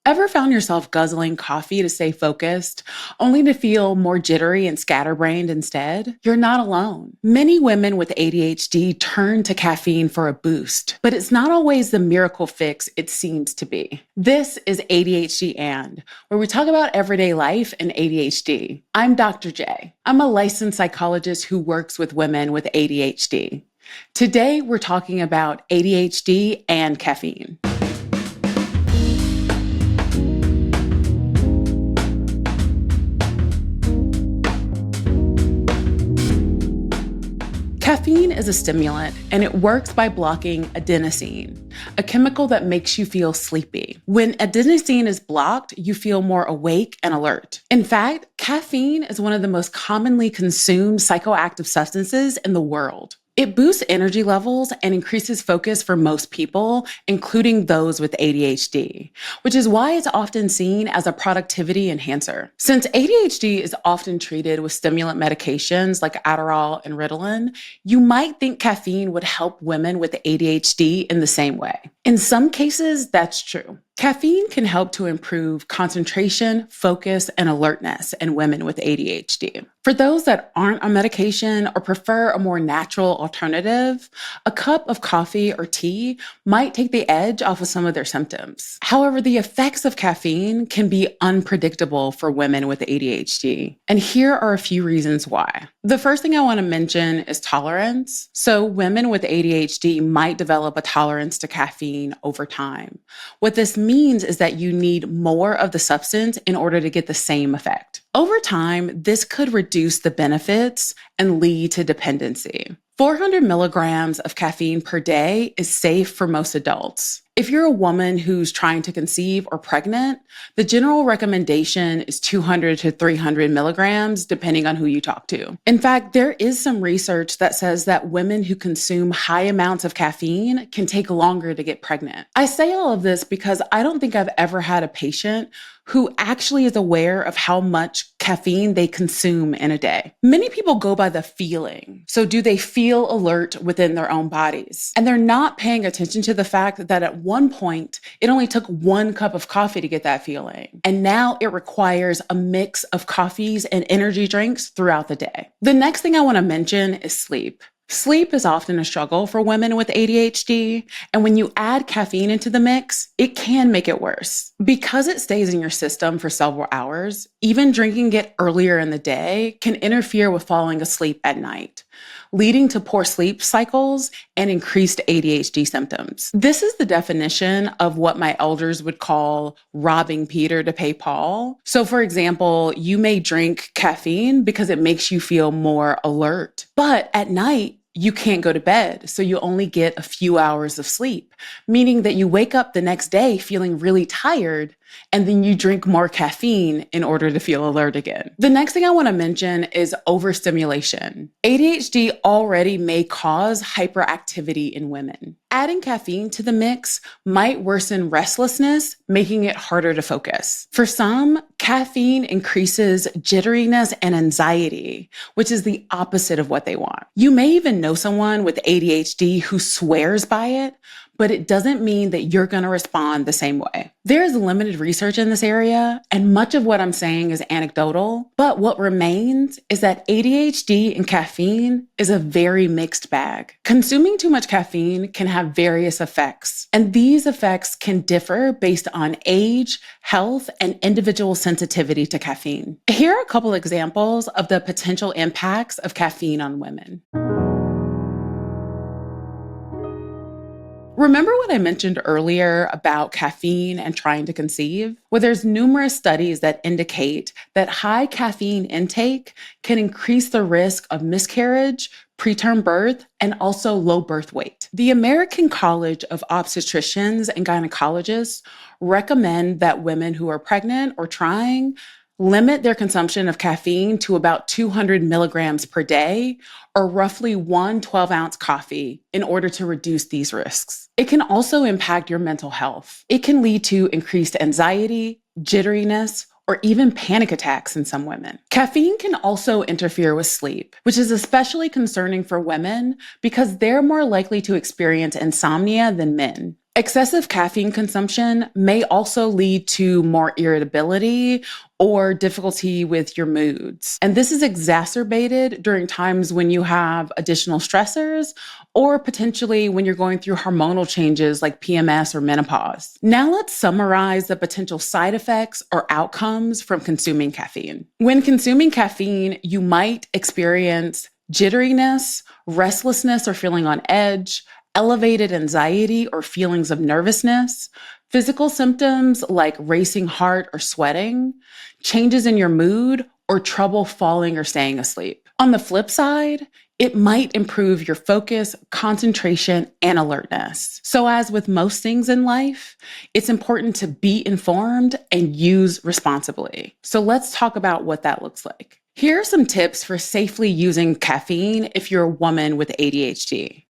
Ever found yourself guzzling coffee to stay focused, only to feel more jittery and scatterbrained instead? You're not alone. Many women with ADHD turn to caffeine for a boost, but it's not always the miracle fix it seems to be. This is ADHD where we talk about everyday life and ADHD. I'm Dr. J. I'm a licensed psychologist who works with women with ADHD. Today, we're talking about ADHD and caffeine. Caffeine is a stimulant, and it works by blocking adenosine, a chemical that makes you feel sleepy. When adenosine is blocked, you feel more awake and alert. In fact, caffeine is one of the most commonly consumed psychoactive substances in the world. It boosts energy levels and increases focus for most people, including those with ADHD, which is why it's often seen as a productivity enhancer. Since ADHD is often treated with stimulant medications like Adderall and Ritalin, you might think caffeine would help women with ADHD in the same way. In some cases, that's true. Caffeine can help to improve concentration, focus, and alertness in women with ADHD. For those that aren't on medication or prefer a more natural alternative, a cup of coffee or tea might take the edge off of some of their symptoms. However, the effects of caffeine can be unpredictable for women with ADHD, and here are a few reasons why. The first thing I want to mention is tolerance. So women with ADHD might develop a tolerance to caffeine over time. What this means is that you need more of the substance in order to get the same effect. Over time, this could reduce the benefits and lead to dependency. 400 milligrams of caffeine per day is safe for most adults. If you're a woman who's trying to conceive or pregnant, the general recommendation is 200 to 300 milligrams, depending on who you talk to. In fact, there is some research that says that women who consume high amounts of caffeine can take longer to get pregnant. I say all of this because I don't think I've ever had a patient who actually is aware of how much caffeine they consume in a day. Many people go by the feeling. So do they feel alert within their own bodies? And they're not paying attention to the fact that at one point, it only took 1 cup of coffee to get that feeling. And now it requires a mix of coffees and energy drinks throughout the day. The next thing I want to mention is sleep. Sleep is often a struggle for women with ADHD, and when you add caffeine into the mix, it can make it worse. Because it stays in your system for several hours, even drinking it earlier in the day can interfere with falling asleep at night, leading to poor sleep cycles and increased ADHD symptoms. This is the definition of what my elders would call robbing Peter to pay Paul. So for example, you may drink caffeine because it makes you feel more alert, but at night, you can't go to bed, so you only get a few hours of sleep, meaning that you wake up the next day feeling really tired, and then you drink more caffeine in order to feel alert again. The next thing I want to mention is overstimulation. ADHD already may cause hyperactivity in women. Adding caffeine to the mix might worsen restlessness, making it harder to focus. For some, caffeine increases jitteriness and anxiety, which is the opposite of what they want. You may even know someone with ADHD who swears by it, but it doesn't mean that you're going to respond the same way. There is limited research in this area, and much of what I'm saying is anecdotal, but what remains is that ADHD and caffeine is a very mixed bag. Consuming too much caffeine can have various effects, and these effects can differ based on age, health, and individual sensitivity to caffeine. Here are a couple examples of the potential impacts of caffeine on women. Remember what I mentioned earlier about caffeine and trying to conceive? Well, there's numerous studies that indicate that high caffeine intake can increase the risk of miscarriage, preterm birth, and also low birth weight. The American College of Obstetricians and Gynecologists recommend that women who are pregnant or trying limit their consumption of caffeine to about 200 milligrams per day, or roughly 1 12-ounce coffee, in order to reduce these risks. It can also impact your mental health. It can lead to increased anxiety, jitteriness, or even panic attacks in some women. Caffeine can also interfere with sleep, which is especially concerning for women because they're more likely to experience insomnia than men. Excessive caffeine consumption may also lead to more irritability or difficulty with your moods. And this is exacerbated during times when you have additional stressors or potentially when you're going through hormonal changes like PMS or menopause. Now let's summarize the potential side effects or outcomes from consuming caffeine. When consuming caffeine, you might experience jitteriness, restlessness or feeling on edge, elevated anxiety or feelings of nervousness, physical symptoms like racing heart or sweating, changes in your mood, or trouble falling or staying asleep. On the flip side, it might improve your focus, concentration, and alertness. So as with most things in life, it's important to be informed and use responsibly. So let's talk about what that looks like. Here are some tips for safely using caffeine if you're a woman with ADHD.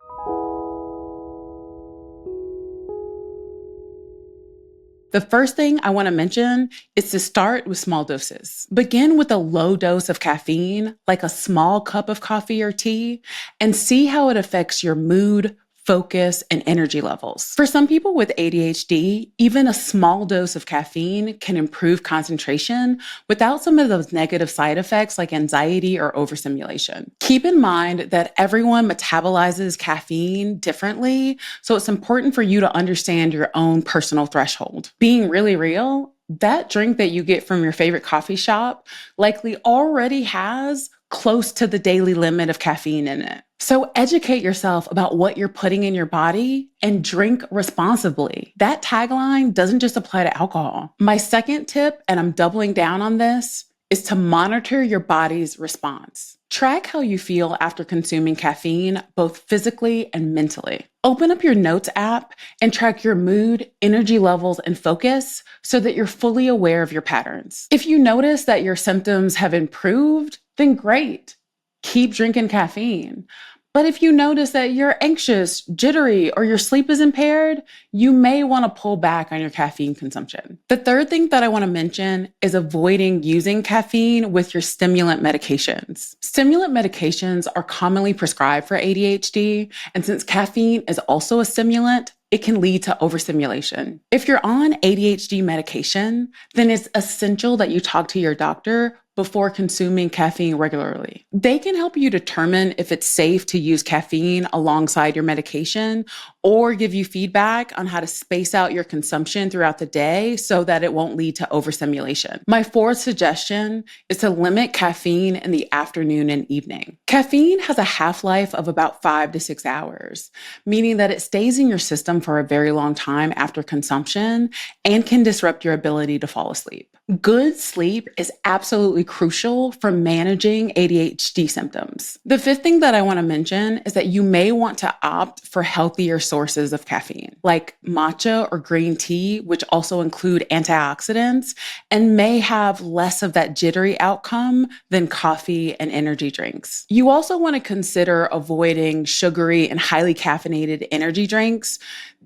The first thing I want to mention is to start with small doses. Begin with a low dose of caffeine, like a small cup of coffee or tea, and see how it affects your mood, focus, and energy levels. For some people with ADHD, even a small dose of caffeine can improve concentration without some of those negative side effects like anxiety or overstimulation. Keep in mind that everyone metabolizes caffeine differently, so it's important for you to understand your own personal threshold. Being really real, that drink that you get from your favorite coffee shop likely already has close to the daily limit of caffeine in it. So educate yourself about what you're putting in your body and drink responsibly. That tagline doesn't just apply to alcohol. My second tip, and I'm doubling down on this, is to monitor your body's response. Track how you feel after consuming caffeine, both physically and mentally. Open up your Notes app and track your mood, energy levels, and focus so that you're fully aware of your patterns. If you notice that your symptoms have improved, then great. Keep drinking caffeine. But if you notice that you're anxious, jittery, or your sleep is impaired, you may want to pull back on your caffeine consumption. The third thing that I want to mention is avoiding using caffeine with your stimulant medications. Stimulant medications are commonly prescribed for ADHD, and since caffeine is also a stimulant, it can lead to overstimulation. If you're on ADHD medication, then it's essential that you talk to your doctor before consuming caffeine regularly. They can help you determine if it's safe to use caffeine alongside your medication or give you feedback on how to space out your consumption throughout the day so that it won't lead to overstimulation. My fourth suggestion is to limit caffeine in the afternoon and evening. Caffeine has a half-life of about 5 to 6 hours, meaning that it stays in your system for a very long time after consumption and can disrupt your ability to fall asleep. Good sleep is absolutely crucial for managing ADHD symptoms. The fifth thing that I want to mention is that you may want to opt for healthier sources of caffeine, like matcha or green tea, which also include antioxidants and may have less of that jittery outcome than coffee and energy drinks. You also want to consider avoiding sugary and highly caffeinated energy drinks.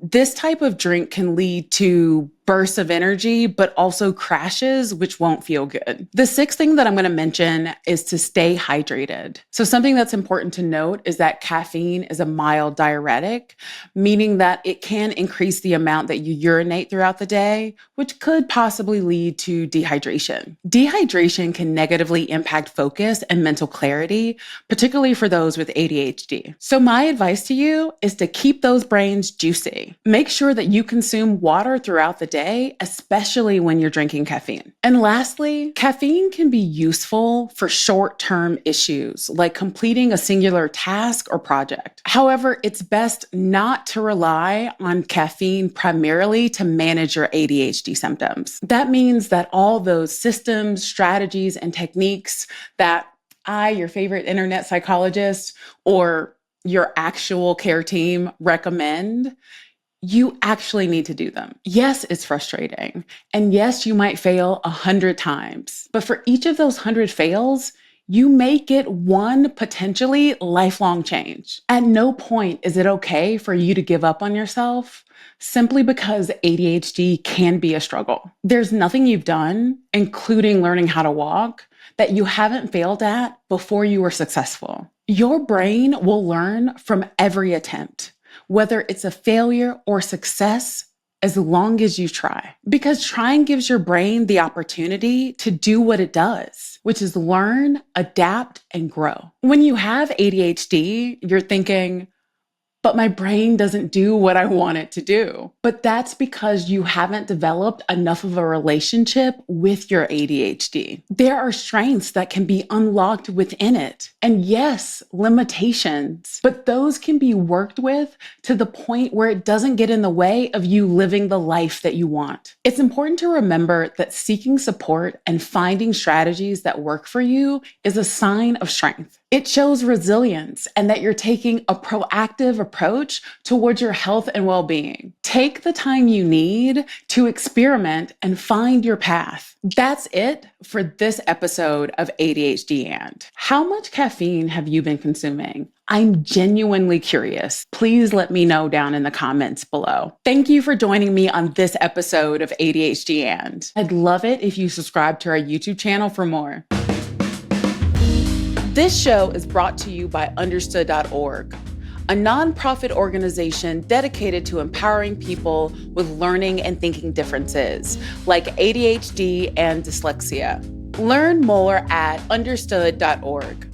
This type of drink can lead to bursts of energy, but also crashes, which won't feel good. The sixth thing that I'm going to mention is to stay hydrated. So something that's important to note is that caffeine is a mild diuretic, meaning that it can increase the amount that you urinate throughout the day, which could possibly lead to dehydration. Dehydration can negatively impact focus and mental clarity, particularly for those with ADHD. So my advice to you is to keep those brains juicy. Make sure that you consume water throughout the day, especially when you're drinking caffeine. And lastly, caffeine can be useful for short-term issues like completing a singular task or project. However, it's best not to rely on caffeine primarily to manage your ADHD symptoms. That means that all those systems, strategies, and techniques that I, your favorite internet psychologist, or your actual care team recommend, you actually need to do them. Yes, it's frustrating. And yes, you might fail 100 times. But for each of those 100 fails, you may get one potentially lifelong change. At no point is it okay for you to give up on yourself simply because ADHD can be a struggle. There's nothing you've done, including learning how to walk, that you haven't failed at before you were successful. Your brain will learn from every attempt, whether it's a failure or success, as long as you try. Because trying gives your brain the opportunity to do what it does, which is learn, adapt, and grow. When you have ADHD, you're thinking, but my brain doesn't do what I want it to do. But that's because you haven't developed enough of a relationship with your ADHD. There are strengths that can be unlocked within it. And yes, limitations, but those can be worked with to the point where it doesn't get in the way of you living the life that you want. It's important to remember that seeking support and finding strategies that work for you is a sign of strength. It shows resilience and that you're taking a proactive approach towards your health and well-being. Take the time you need to experiment and find your path. That's it for this episode of ADHD And. How much caffeine have you been consuming? I'm genuinely curious. Please let me know down in the comments below. Thank you for joining me on this episode of ADHD And. I'd love it if you subscribe to our YouTube channel for more. This show is brought to you by Understood.org, a nonprofit organization dedicated to empowering people with learning and thinking differences, like ADHD and dyslexia. Learn more at Understood.org.